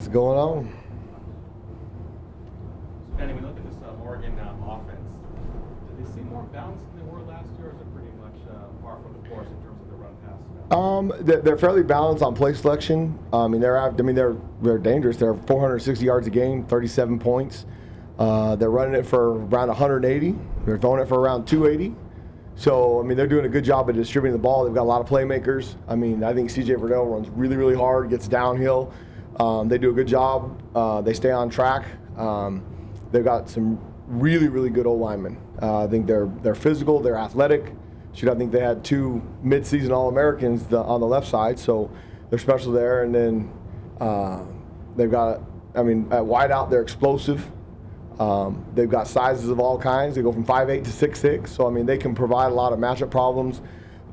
What's going on? Benny, we look at this Oregon offense. Do they seem more balanced than they were last year, or is it pretty much par for the course in terms of the run pass? They're fairly balanced on play selection. They're dangerous. They're 460 yards a game, 37 points. They're running it for around 180. They're throwing it for around 280. So, they're doing a good job of distributing the ball. They've got a lot of playmakers. I think C.J. Verdell runs really, really hard, gets downhill. They do a good job. They stay on track. They've got some really, really good old linemen. I think they're physical, they're athletic. I think they had 2 mid-season All-Americans on the left side, so they're special there. And then they've got, at wideout, they're explosive. They've got sizes of all kinds. They go from 5'8" to 6'6", so they can provide a lot of matchup problems.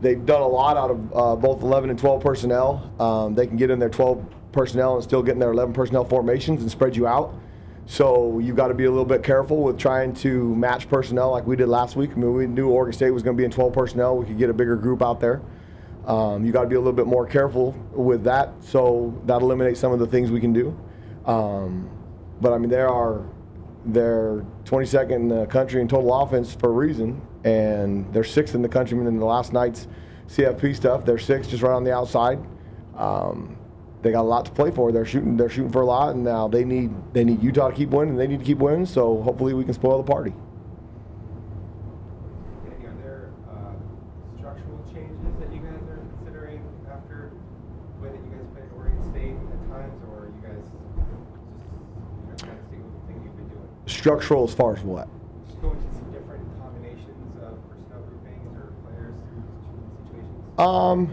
They've done a lot out of both 11 and 12 personnel. They can get in their 12 personnel and still get in their 11 personnel formations and spread you out. So you've got to be a little bit careful with trying to match personnel like we did last week. We knew Oregon State was going to be in 12 personnel. We could get a bigger group out there. You got to be a little bit more careful with that, so that eliminates some of the things we can do. They're 22nd in the country in total offense for a reason, and they're 6th in the country in the last night's CFP stuff. They're 6th just right on the outside. They got a lot to play for. They're shooting for a lot, and now they need Utah to keep winning. They need to keep winning, so hopefully we can spoil the party. Are there structural changes that you guys are considering after the way that you guys played Oregon State at times, or are you guys just trying to stick with the thing you've been doing? Structural as far as what? Just go into some different combinations of personnel groupings or players through situations.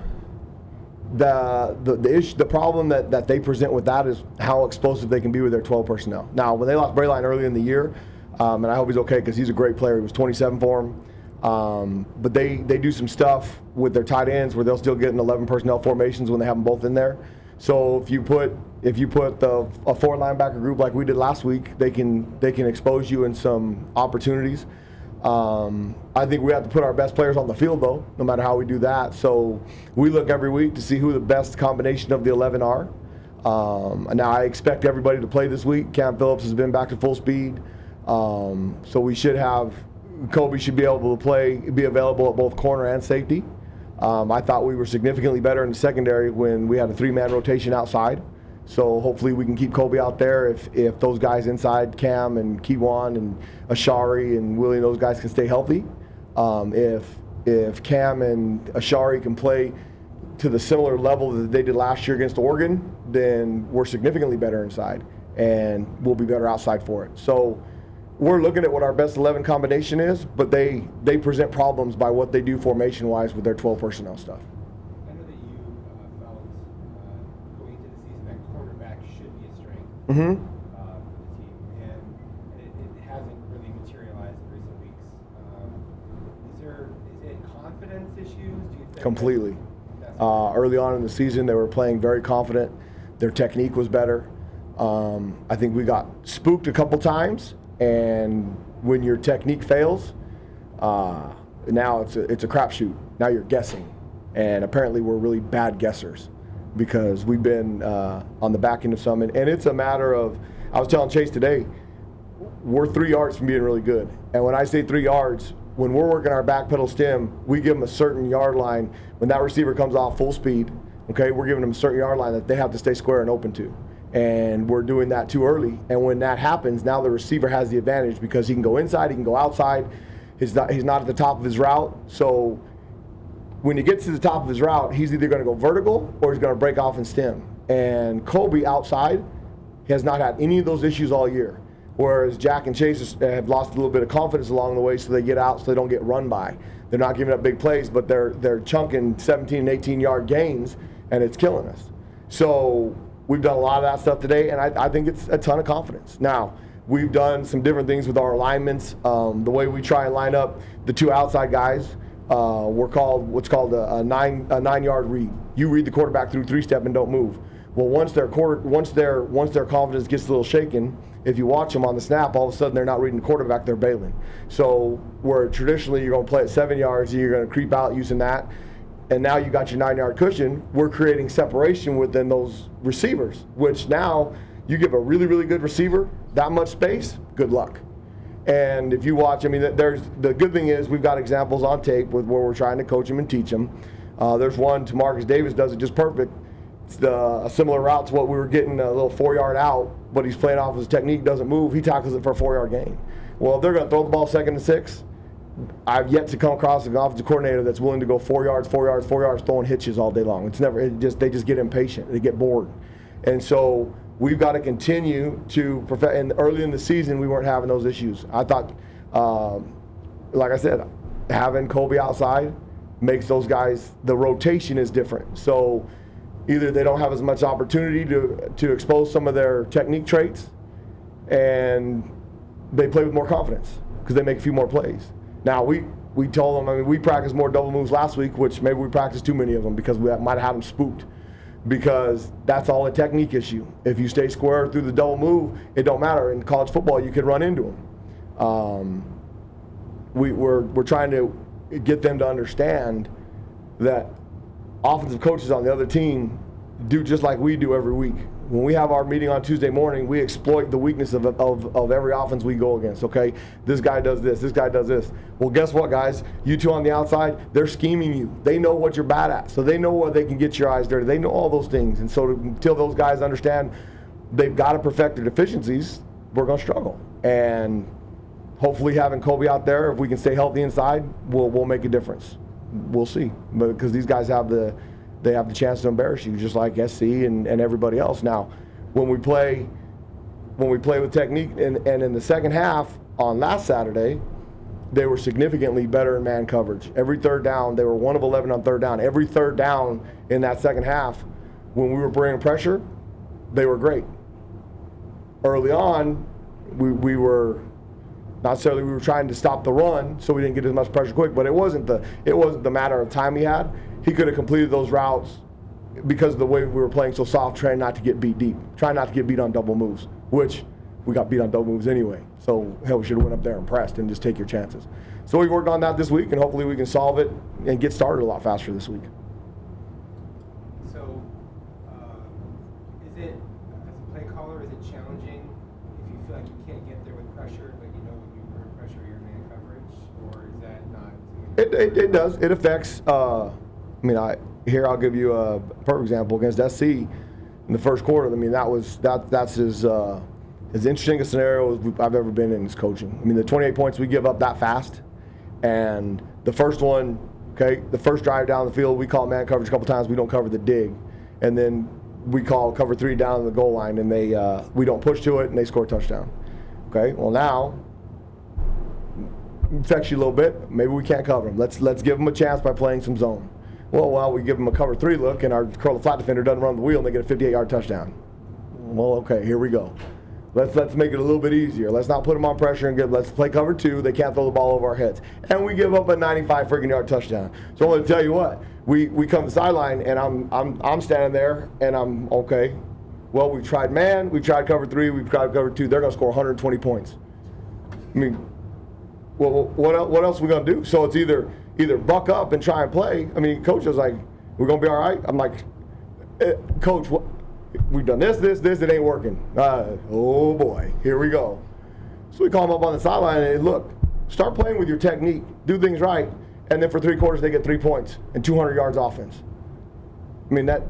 The problem that they present with that is how explosive they can be with their 12 personnel. Now, when they lost Brayline early in the year, and I hope he's okay because he's a great player. He was 27 for him. But they do some stuff with their tight ends where they'll still get in 11 personnel formations when they have them both in there. So if you put a 4 linebacker group like we did last week, they can expose you in some opportunities. I think we have to put our best players on the field, though, no matter how we do that. So we look every week to see who the best combination of the 11 are. Now, I expect everybody to play this week. Cam Phillips has been back to full speed. So we should have Kobe should be able to be available at both corner and safety. I thought we were significantly better in the secondary when we had a 3-man rotation outside. So hopefully we can keep Kobe out there if those guys inside, Cam and Kiwan and Ashari and Willie, those guys can stay healthy. If Cam and Ashari can play to the similar level that they did last year against Oregon, then we're significantly better inside and we'll be better outside for it. So we're looking at what our best 11 combination is, but they present problems by what they do formation-wise with their 12 personnel stuff. I know that you felt going into the season that quarterback should be a strength Mm-hmm. for the team, and it hasn't really materialized in recent weeks. Is it confidence issues? Do you think Completely. Early on in the season, they were playing very confident. Their technique was better. I think we got spooked a couple times, and when your technique fails, now it's a crapshoot. Now you're guessing, and apparently we're really bad guessers because we've been on the back end of some. And it's a matter of, I was telling Chase today, we're 3 yards from being really good. And when I say 3 yards, when we're working our back pedal stem, we give them a certain yard line. When that receiver comes off full speed, okay, we're giving them a certain yard line that they have to stay square and open to. And we're doing that too early. And when that happens, now the receiver has the advantage because he can go inside, he can go outside. He's not at the top of his route. So when he gets to the top of his route, he's either going to go vertical or he's going to break off and stem. And Kobe outside has not had any of those issues all year. Whereas Jack and Chase have lost a little bit of confidence along the way, so they get out so they don't get run by. They're not giving up big plays, but they're chunking 17 and 18-yard gains, and it's killing us. So we've done a lot of that stuff today, and I think it's a ton of confidence. Now, we've done some different things with our alignments. The way we try and line up the 2 outside guys, we're called what's called a 9-yard read. You read the quarterback through 3-step and don't move. Well, once their confidence gets a little shaken, if you watch them on the snap, all of a sudden they're not reading the quarterback, they're bailing. So where traditionally you're going to play at 7 yards, you're going to creep out using that, and now you got your 9-yard cushion, we're creating separation within those receivers, which now You give a really, really good receiver that much space, good luck. And if you watch, I mean, the good thing is we've got examples on tape with where we're trying to coach them and teach them. There's one, Tamarcus Davis does it just perfect. It's a similar route to what we were getting, a little 4-yard out, but he's playing off his technique, doesn't move. He tackles it for a 4-yard gain. Well, if they're going to throw the ball 2nd and 6, I've yet to come across an offensive coordinator that's willing to go 4 yards, throwing hitches all day long. They just get impatient. They get bored. And so we've got to continue to perfect. And early in the season, we weren't having those issues. I thought, like I said, having Kobe outside makes those guys, the rotation is different. So either they don't have as much opportunity to expose some of their technique traits, and they play with more confidence because they make a few more plays. Now, we told them, I mean, we practiced more double moves last week, which maybe we practiced too many of them because we might have had them spooked, because that's all a technique issue. If you stay square through the double move, it don't matter. In college football, you could run into them. We're trying to get them to understand that offensive coaches on the other team do just like we do every week. When we have our meeting on Tuesday morning, we exploit the weakness of every offense we go against, okay? This guy does this guy does this. Well, guess what, guys? You two on the outside, they're scheming you. They know what you're bad at, so they know where they can get your eyes dirty. They know all those things. And so until those guys understand they've got to perfect their deficiencies, we're going to struggle. And hopefully having Kobe out there, if we can stay healthy inside, we'll make a difference. We'll see. Because these guys have the chance to embarrass you, just like SC and everybody else. Now, when we play with technique, and in the second half on last Saturday, they were significantly better in man coverage. Every third down, they were 1 of 11 on third down. Every third down in that second half, when we were bringing pressure, they were great. Early on, we were not necessarily we were trying to stop the run, so we didn't get as much pressure quick. But it wasn't the matter of time he had. He could have completed those routes because of the way we were playing so soft, trying not to get beat deep, trying not to get beat on double moves, which we got beat on double moves anyway. So hell, we should have went up there and pressed and just take your chances. So we worked on that this week, and hopefully we can solve it and get started a lot faster this week. So, is it, as a play caller, is it challenging if you feel like you can't get there with pressure, but you know when you bring pressure, you're man coverage, or is that not? It does. It affects. I'll give you a perfect example against SC in the first quarter. I mean, that's as interesting a scenario as I've ever been in as coaching. I mean, the 28 points we give up that fast, and the first one, okay, the first drive down the field, we call man coverage a couple times. We don't cover the dig, and then we call cover 3 down the goal line, and we don't push to it, and they score a touchdown. Okay, well now it affects you a little bit. Maybe we can't cover them. Let's give them a chance by playing some zone. Well, we give them a cover 3 look, and our curl flat defender doesn't run the wheel, and they get a 58-yard touchdown. Well, okay, here we go. Let's make it a little bit easier. Let's not put them on pressure and let's play cover 2. They can't throw the ball over our heads, and we give up a 95-freaking-yard touchdown. So I'm going to tell you what. We come to the sideline, and I'm standing there, and I'm okay. Well, we tried man, we tried cover 3, we tried cover 2. They're going to score 120 points. I mean, well, what else are we going to do? So it's either buck up and try and play. I mean, coach was like, we're going to be all right? I'm like, coach, we've done this, it ain't working. Oh boy, here we go. So we call them up on the sideline and look, start playing with your technique, do things right, and then for 3 quarters they get 3 points and 200 yards offense. I mean, that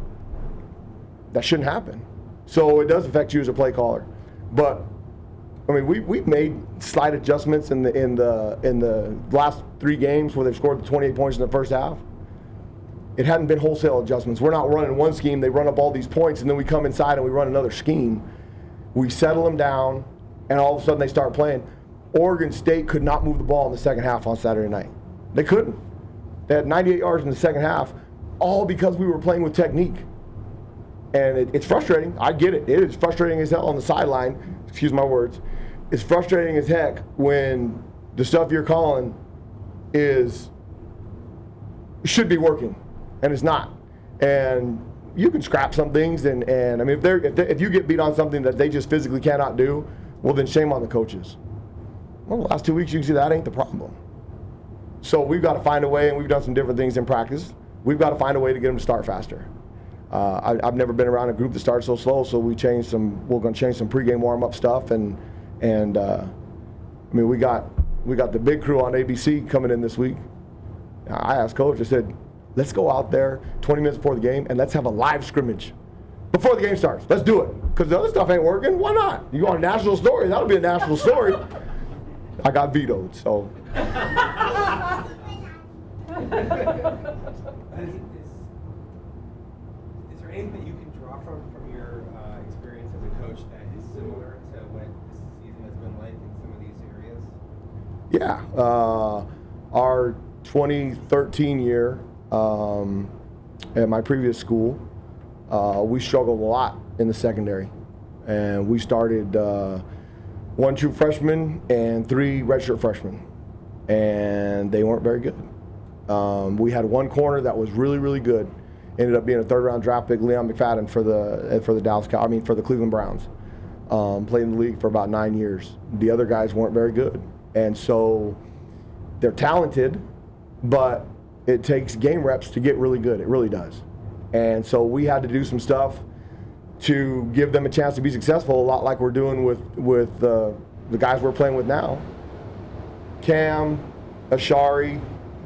shouldn't happen. So it does affect you as a play caller. But I mean, we've made slight adjustments in the last 3 games where they've scored the 28 points in the first half. It hadn't been wholesale adjustments. We're not running one scheme, they run up all these points, and then we come inside and we run another scheme. We settle them down, and all of a sudden they start playing. Oregon State could not move the ball in the second half on Saturday night. They couldn't. They had 98 yards in the second half, all because we were playing with technique. And it's frustrating. I get it. It is frustrating as hell on the sideline. Excuse my words. It's frustrating as heck when the stuff you're calling should be working, and it's not. And you can scrap some things, and I mean, if you get beat on something that they just physically cannot do, well, then shame on the coaches. Well, the last 2 weeks you can see that ain't the problem. So we've got to find a way, and we've done some different things in practice. We've got to find a way to get them to start faster. I've never been around a group that started so slow, so we're going to change some pregame warm-up stuff, and I mean, we got the big crew on ABC coming in this week. I asked Coach, I said, let's go out there 20 minutes before the game and let's have a live scrimmage before the game starts. Let's do it, because the other stuff ain't working. Why not? You want a national story? That'll be a national story. I got vetoed, so. Is there anything that you can draw from your experience as a coach that is similar to what this season has been like in some of these areas? Yeah, our 2013 year at my previous school, we struggled a lot in the secondary, and we started 1 true freshman and 3 redshirt freshmen, and they weren't very good. We had one corner that was really, really good. Ended up being a 3rd round draft pick, Leon McFadden, for the Cleveland Browns. Played in the league for about 9 years. The other guys weren't very good, and so they're talented, but it takes game reps to get really good. It really does. And so we had to do some stuff to give them a chance to be successful, a lot like we're doing with the guys we're playing with now. Cam, Ashari,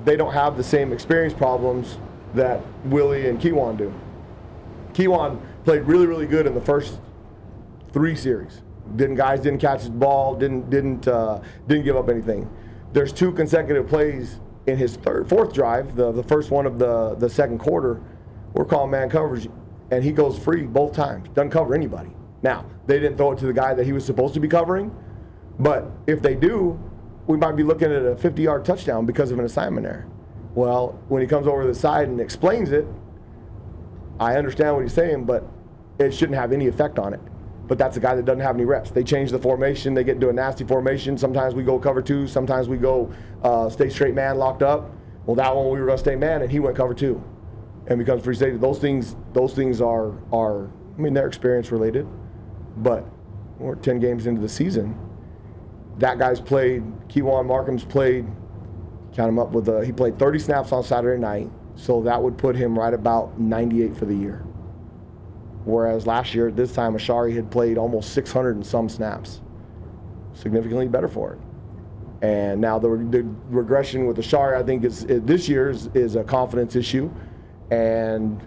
they don't have the same experience problems that Willie and Kewan do. Kewan played really, really good in the first 3 series. Guys didn't catch the ball, didn't give up anything. There's 2 consecutive plays in his 4th drive, the first one of the second quarter. We're calling man coverage, and he goes free both times. Doesn't cover anybody. Now, they didn't throw it to the guy that he was supposed to be covering, but if they do, we might be looking at a 50-yard touchdown because of an assignment error. Well, when he comes over to the side and explains it, I understand what he's saying, but it shouldn't have any effect on it. But that's a guy that doesn't have any reps. They change the formation. They get into a nasty formation. Sometimes we go cover 2. Sometimes we go stay straight man locked up. Well, that one we were going to stay man, and he went cover 2 and becomes free safety. Those things are I mean, they're experience related, but we're 10 games into the season. That guy's played, Kewan Markham's played, count him up he played 30 snaps on Saturday night, so that would put him right about 98 for the year. Whereas last year at this time, Ashari had played almost 600 and some snaps. Significantly better for it. And now the regression with Ashari, I think, this year is a confidence issue, and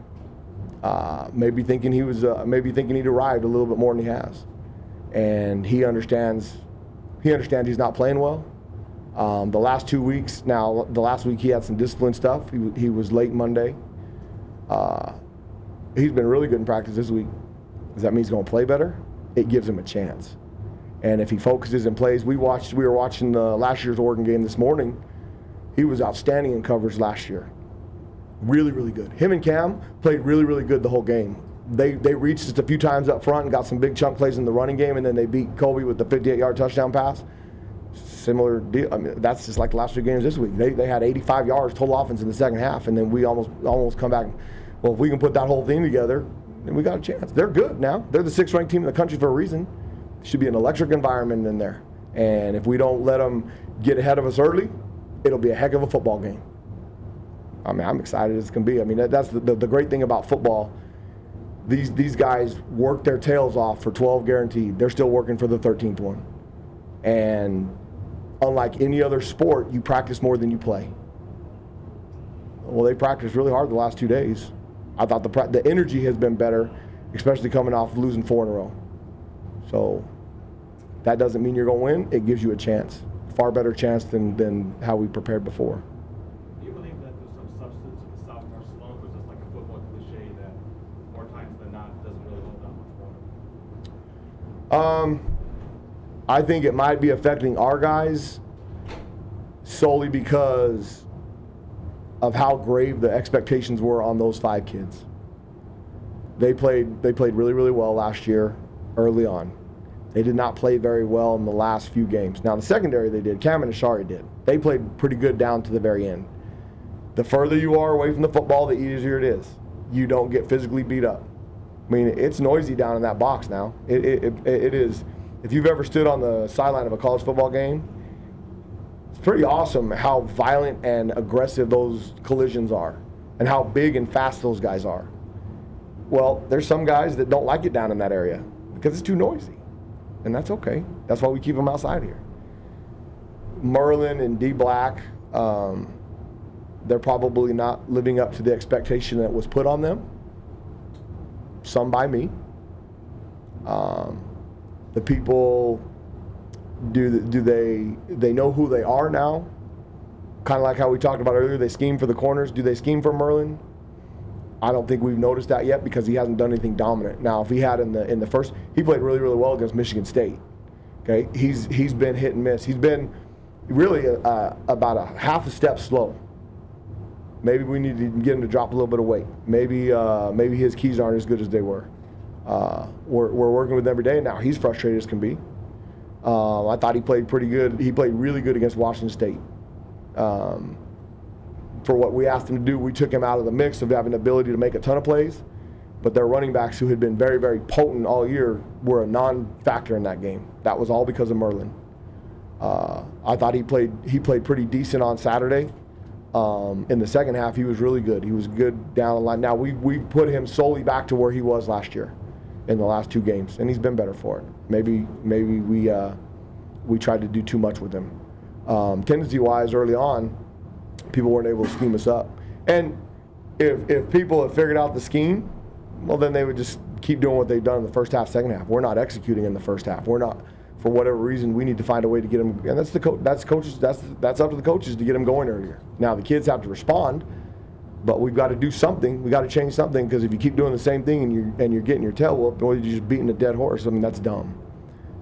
maybe thinking he'd arrived a little bit more than he has. And he understands he's not playing well. The last 2 weeks, the last week he had some discipline stuff. He was late Monday. He's been really good in practice this week. Does that mean he's going to play better? It gives him a chance. And if he focuses and plays, we were watching the last year's Oregon game this morning. He was outstanding in coverage last year. Really, really good. Him and Cam played really, really good the whole game. They reached just a few times up front and got some big chunk plays in the running game, and then they beat Kobe with the 58-yard touchdown pass. Similar deal. I mean, that's just like the last 2 games this week. They had 85 yards total offense in the second half, and then we almost come back. Well, if we can put that whole thing together, then we got a chance. They're good now. They're the 6th ranked team in the country for a reason. Should be an electric environment in there. And if we don't let them get ahead of us early, it'll be a heck of a football game. I mean, I'm excited as can be. I mean, that's the great thing about football. These guys work their tails off for 12 guaranteed. They're still working for the 13th one. And unlike any other sport, you practice more than you play. Well, they practiced really hard the last 2 days. I thought the energy has been better, especially coming off losing 4 in a row. So that doesn't mean you're going to win. It gives you a chance, far better chance than how we prepared before. Do you believe that there's some substance to the sophomore slump, or is this like a football cliche that more times than not doesn't really hold that much water? I think it might be affecting our guys solely because of how grave the expectations were on those 5 kids. They played really, really well last year early on. They did not play very well in the last few games. Now, the secondary they did. Cam and Ashari did. They played pretty good down to the very end. The further you are away from the football, the easier it is. You don't get physically beat up. I mean, it's noisy down in that box now. It is. If you've ever stood on the sideline of a college football game, it's pretty awesome how violent and aggressive those collisions are and how big and fast those guys are. Well, there's some guys that don't like it down in that area because it's too noisy, and that's okay. That's why we keep them outside here. Merlin and D Black, they're probably not living up to the expectation that was put on them. Some by me. The people, do they know who they are now? Kind of like how we talked about earlier, they scheme for the corners. Do they scheme for Merlin? I don't think we've noticed that yet because he hasn't done anything dominant. Now, if he had in the first, he played really, really well against Michigan State. Okay, he's been hit and miss. He's been really about a half a step slow. Maybe we need to get him to drop a little bit of weight. Maybe his keys aren't as good as they were. We're working with him every day now. He's frustrated as can be. I thought he played pretty good. He played really good against Washington State. For what we asked him to do, we took him out of the mix of having the ability to make a ton of plays. But their running backs, who had been very, very potent all year, were a non-factor in that game. That was all because of Merlin. I thought he played pretty decent on Saturday. In the second half, he was really good. He was good down the line. Now, we put him solely back to where he was last year in the last 2 games, and he's been better for it. Maybe we tried to do too much with him. Tendency-wise, early on, people weren't able to scheme us up. And if people have figured out the scheme, well, then they would just keep doing what they've done in the first half, second half. We're not executing in the first half. We're not, for whatever reason, we need to find a way to get them. And that's coaches. That's up to the coaches to get them going earlier. Now the kids have to respond, but we've got to do something. We got to change something, because if you keep doing the same thing and you're getting your tail whooped, or you're just beating a dead horse, I mean, that's dumb.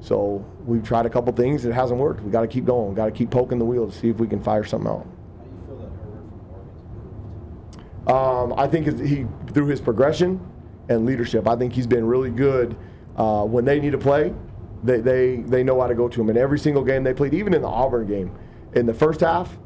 So we've tried a couple things. It hasn't worked. We got to keep going. We got to keep poking the wheel to see if we can fire something out. How do you feel that Herbert from Oregon's improved? I think he, through his progression and leadership, I think he's been really good. When they need to play, they know how to go to him. In every single game they played, even in the Auburn game, in the first half,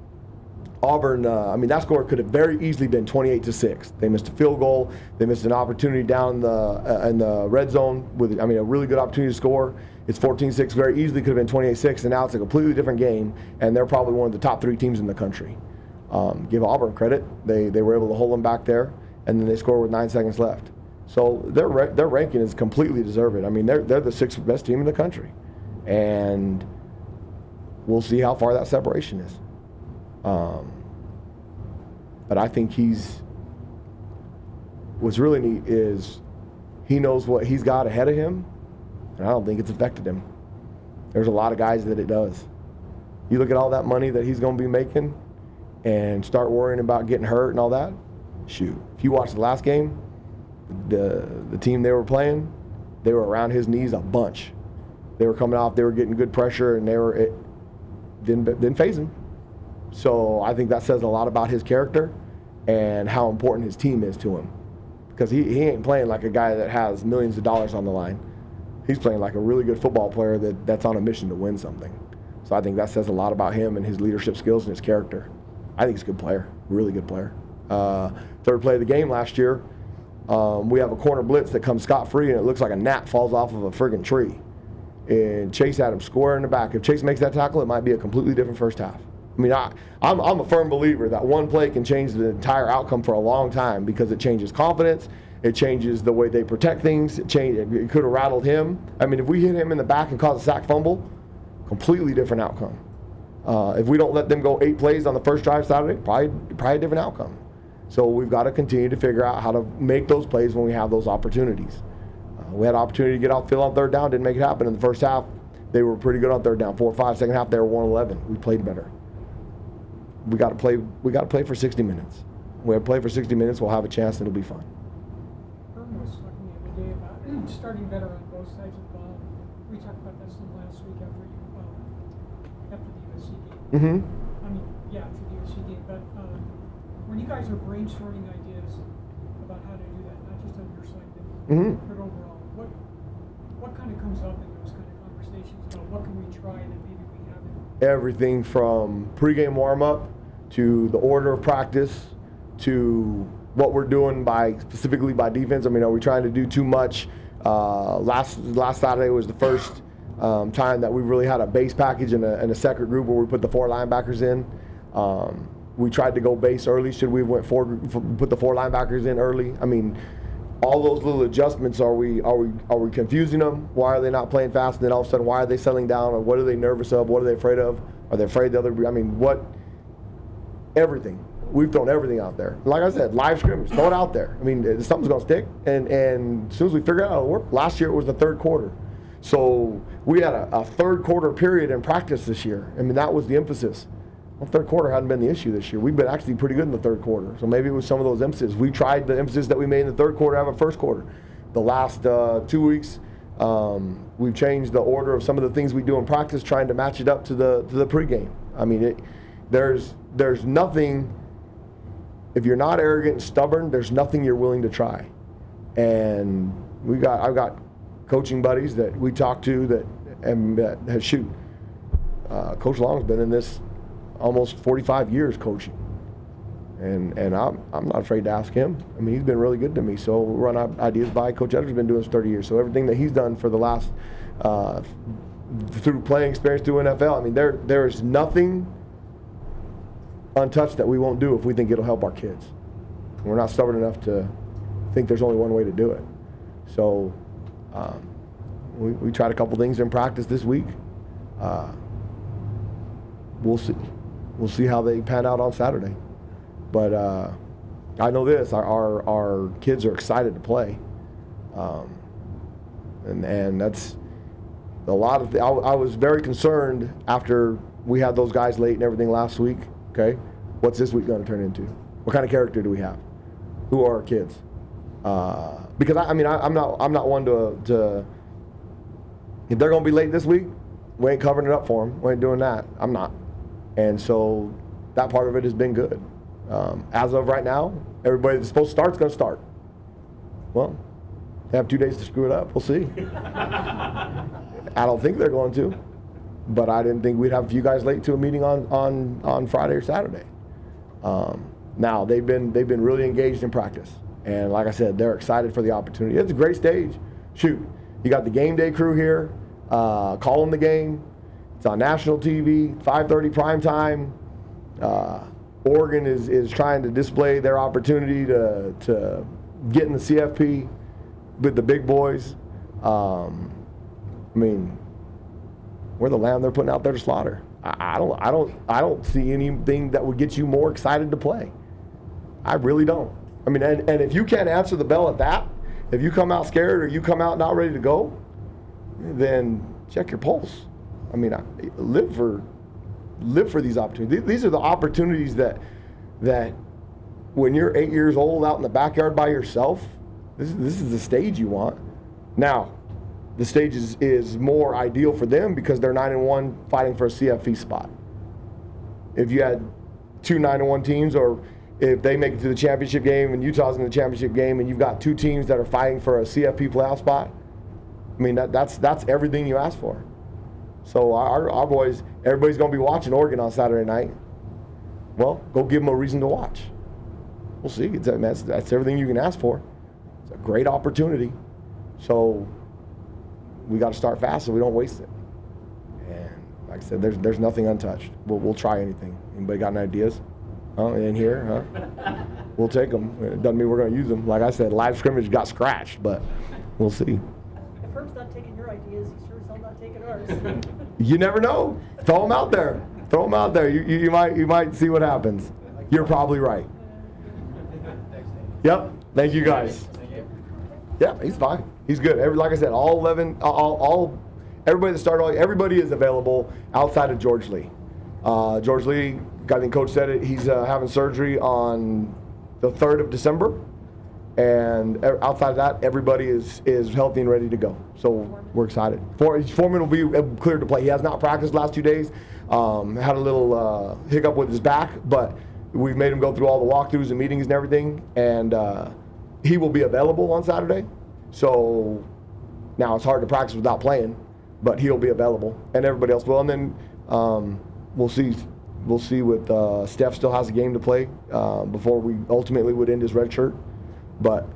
Auburn, that score could have very easily been 28-6. They missed a field goal. They missed an opportunity down in the red zone with, a really good opportunity to score. It's 14-6, very easily could have been 28-6, and now it's a completely different game, and they're probably one of the top 3 teams in the country. Give Auburn credit. They were able to hold them back there, and then they score with 9 seconds left. So their ranking is completely deserved. They're the 6th best team in the country, and we'll see how far that separation is. But I think what's really neat is he knows what he's got ahead of him, and I don't think it's affected him. There's a lot of guys that it does. You look at all that money that he's going to be making and start worrying about getting hurt and all that. Shoot, if you watch the last game, the team they were playing, they were around his knees a bunch. They were coming off, they were getting good pressure, and it didn't faze him. So I think that says a lot about his character and how important his team is to him. Because he ain't playing like a guy that has millions of dollars on the line. He's playing like a really good football player that's on a mission to win something. So I think that says a lot about him and his leadership skills and his character. I think he's a good player, really good player. Third play of the game last year, we have a corner blitz that comes scot-free, and it looks like a gnat falls off of a friggin' tree. And Chase had him square in the back. If Chase makes that tackle, it might be a completely different first half. I'm a firm believer that one play can change the entire outcome for a long time, because it changes confidence, it changes the way they protect things, it could have rattled him. If we hit him in the back and cause a sack fumble, completely different outcome. If we don't let them go 8 plays on the first drive Saturday, probably a different outcome. So we've got to continue to figure out how to make those plays when we have those opportunities. We had an opportunity to get off field on third down, didn't make it happen. In the first half, they were pretty good on third down, 4-5. Second half, they were 1-11. We played better. We got to play for 60 minutes. When we play for 60 minutes, we'll have a chance, and it'll be fun. Herman was talking the other day about starting better on both sides of the ball. We talked about that some last week after the USC game. Mm-hmm. After the USC game. But when you guys are brainstorming ideas about how to do that, not just on your side, but overall, what kind of comes up in those kind of conversations about what can we try that maybe we haven't? Everything from pregame warm-up to the order of practice to what we're doing specifically by defense. Are we trying to do too much? Last Saturday was the first time that we really had a base package and a second group where we put the 4 linebackers in. We tried to go base early. Should we have put the 4 linebackers in early? all those little adjustments, are we confusing them? Why are they not playing fast? And then all of a sudden, why are they settling down? Or what are they nervous of? What are they afraid of? Are they afraid the other? I mean, what? Everything. We've thrown everything out there. Like I said, live scrimmage, throw it out there. I mean, something's going to stick. And as soon as we figure out how to work, last year it was the third quarter. So we had a third quarter period in practice this year. I mean, that was the emphasis. Well, third quarter hadn't been the issue this year. We've been actually pretty good in the third quarter. So maybe it was some of those emphases. We tried the emphasis that we made in the third quarter out of a first quarter. The last 2 weeks, we've changed the order of some of the things we do in practice, trying to match it up to the pregame. I mean, there's nothing. If you're not arrogant and stubborn, there's nothing you're willing to try. And I've got coaching buddies that we talk to that shoot. Coach Long's been in this almost 45 years coaching, and I'm not afraid to ask him. I mean, he's been really good to me. So we run ideas by. Coach Edwards been doing this 30 years. So everything that he's done for the last through playing experience through NFL. I mean, there is nothing untouched that we won't do if we think it'll help our kids. We're not stubborn enough to think there's only one way to do it. So we tried a couple things in practice this week. We'll see. We'll see how they pan out on Saturday. But I know this: our kids are excited to play, and that's a lot of. I was very concerned after we had those guys late and everything last week. Okay, what's this week going to turn into? What kind of character do we have? Who are our kids? Because I'm not one to if they're going to be late this week, we ain't covering it up for them. We ain't doing that. I'm not. And so that part of it has been good. As of right now, everybody that's supposed to start is going to start. Well, they have 2 days to screw it up. We'll see. I don't think they're going to. But I didn't think we'd have a few guys late to a meeting on Friday or Saturday. Now they've been really engaged in practice, and like I said, they're excited for the opportunity. It's a great stage. Shoot, you got the game day crew here, calling the game. It's on national TV, 5:30 prime time. Oregon is trying to display their opportunity to get in the CFP with the big boys. I mean, we're the lamb they're putting out there to slaughter. I don't see anything that would get you more excited to play. I really don't. I mean, and if you can't answer the bell at that, if you come out scared or you come out not ready to go, then check your pulse. I mean, live for these opportunities. These are the opportunities that when you're 8 years old out in the backyard by yourself, this is the stage you want. Now, the stage is more ideal for them because they're 9-1 fighting for a CFP spot. If you had 2 9-1 teams, or if they make it to the championship game and Utah's in the championship game and you've got 2 teams that are fighting for a CFP playoff spot, I mean, that's everything you ask for. So our boys, everybody's going to be watching Oregon on Saturday night. Well, go give them a reason to watch. We'll see. That's everything you can ask for. It's a great opportunity. So we got to start fast so we don't waste it. And like I said, there's nothing untouched. We'll try anything. Anybody got any ideas? In here? Huh? We'll take them. It doesn't mean we're going to use them. Like I said, live scrimmage got scratched, but we'll see. If Herb's not taking your ideas, he's sure as hell not taking ours. You never know. Throw them out there. Throw them out there. You might see what happens. You're probably right. Yep. Thank you guys. Yeah, he's fine. He's good. Like I said, all 11, everybody that started, everybody is available outside of George Lee. George Lee, I think Coach said it, he's having surgery on the 3rd of December. And outside of that, everybody is healthy and ready to go. So we're excited. Foreman will be cleared to play. He has not practiced the last 2 days. Had a little hiccup with his back, but we've made him go through all the walkthroughs and meetings and everything. And he will be available on Saturday. So now it's hard to practice without playing, but he'll be available, and everybody else will. And then we'll see. We'll see with Steph still has a game to play before we ultimately would end his red shirt. But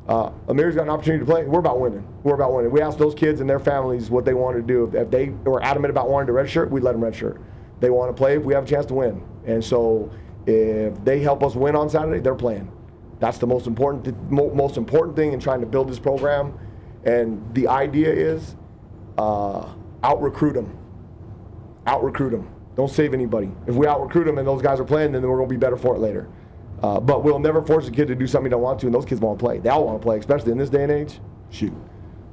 Amir's got an opportunity to play. We're about winning. We asked those kids and their families what they wanted to do. If they were adamant about wanting to redshirt, we'd let them redshirt. They want to play if we have a chance to win. And so if they help us win on Saturday, they're playing. That's the most important thing in trying to build this program. And the idea is out-recruit them. Out-recruit them. Don't save anybody. If we out-recruit them and those guys are playing, then we're going to be better for it later. But we'll never force a kid to do something he don't want to, and those kids want to play. They all want to play, especially in this day and age. Shoot.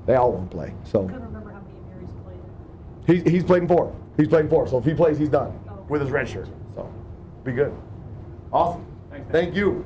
They all want to play. So I couldn't remember how many Mary's played. he's played in 4. He's played in 4. So if he plays, he's done Oh. with his red shirt. So be good. Awesome. Thanks, Dan. Thank you.